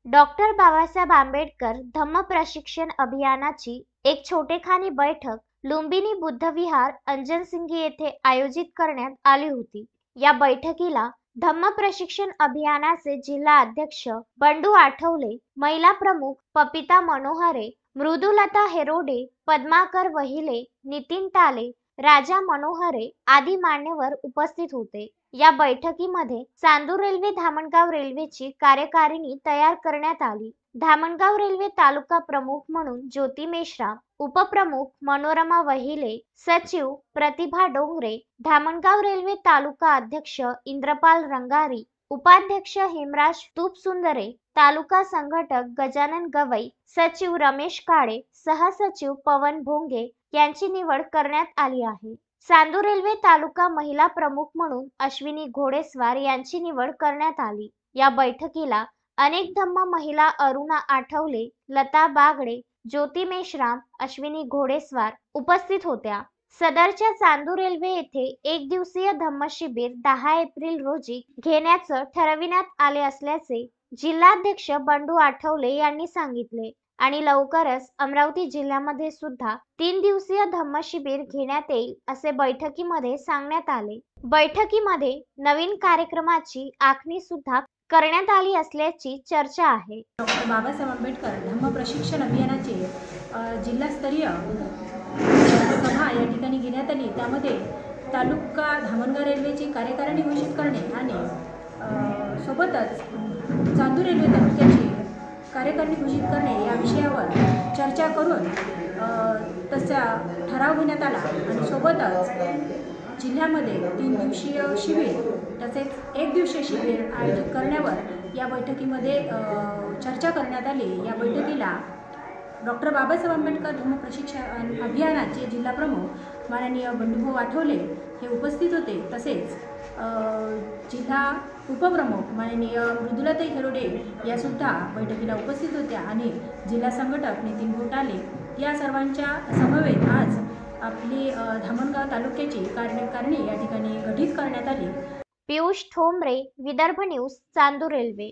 Doctor Babasaheb Ambedkar धम्म प्रशिक्षण अभियानाची एक छोटेखानी बैठक लुंबिनी बुद्धविहार अंजनसिंगी येथे आयोजित करण्यात आली होती। या बैठकीला धम्म प्रशिक्षण अभियानाचे जिल्हा अध्यक्ष बंडू आठवले, महिला प्रमुख पपिता मनोहरे, मृदुलता हेरोडे, पद्माकर वहिले, नितीन टाले, राजा मनोहरे आदी मान्यवर उपस्थित होते। या बैठकीमध्ये चांदूर रेल्वे धामणगाव रेल्वेची कार्यकारिणी तयार करण्यात आली। धामणगाव रेल्वे तालुका प्रमुख म्हणून ज्योती मेश्राम, उपप्रमुख मनोरमा वहिले, सचिव प्रतिभा डोंगरे, धामणगाव रेल्वे तालुका अध्यक्ष इंद्रपाल रंगारी, उपाध्यक्ष हेमराज तुपसुंदरे, तालुका संघटक गजानन गवई, सचिव रमेश काळे, सहसचिव पवन भोंगे यांची निवड करण्यात आली आहे। चांदूर रेल्वे तालुका महिला प्रमुख म्हणून अश्विनी घोडेस्वार यांची निवड करण्यात आली। या बैठकीला अनेक धम्म महिला अरुणा आठवले, लता बागडे, ज्योती मेश्राम, अश्विनी घोडेस्वार उपस्थित होत्या। सदरच्या चांदूर रेल्वे येथे एक दिवसीय धम्म शिबिर 10 एप्रिल रोजी घेण्याचं ठरविण्यात आले असल्याचे जिल्हाध्यक्ष बंडू आठवले यांनी सांगितले आणि लवकरच अमरावती जिल्ह्यामध्ये सुद्धा 3 दिवसीय धम्म शिबिर घेण्यात येईल असे बैठकीमध्ये सांगण्यात आले। बैठकीमध्ये नवीन कार्यक्रमाची आखणी सुद्धा करण्यात आली असल्याची चर्चा आहे। डॉक्टर बाबासाहेब आंबेडकर धम्म प्रशिक्षण अभियानाचे जिल्हास्तरीय सभा या ठिकाणी घेण्यात आली। त्यामध्ये तालुका धामणगाव रेल्वेची कार्यकारिणी घोषित करणे आणि सोबतच चांदूर रेल्वे तालुक्याची कार्यकारिणी घोषित करणे या विषयावर चर्चा करून तसा ठराव घेण्यात आला आणि सोबतच जिल्ह्यामध्ये 3 दिवसीय शिबिर तसेच 1 दिवसीय शिबिर आयोजित करण्यावर या बैठकीमध्ये चर्चा करण्यात आली। या बैठकीला डॉक्टर बाबासाहेब आंबेडकर धम्म प्रशिक्षण अभियानाचे जिल्हा प्रमुख माननीय बंडूभाऊ आठवले हे उपस्थित होते। तसेच जिल्हा उपप्रमुख माननीय मृदुलता हेरोडे यासुद्धा बैठकीला उपस्थित होत्या आणि जिल्हा संघटक नितीन टाले या सर्वांच्या समवेत आज आपली धामणगाव तालुक्याची कार्यकारिणी या ठिकाणी गठीत करण्यात आली। Piyush Thombare, Vidarbha news, Chandur railway.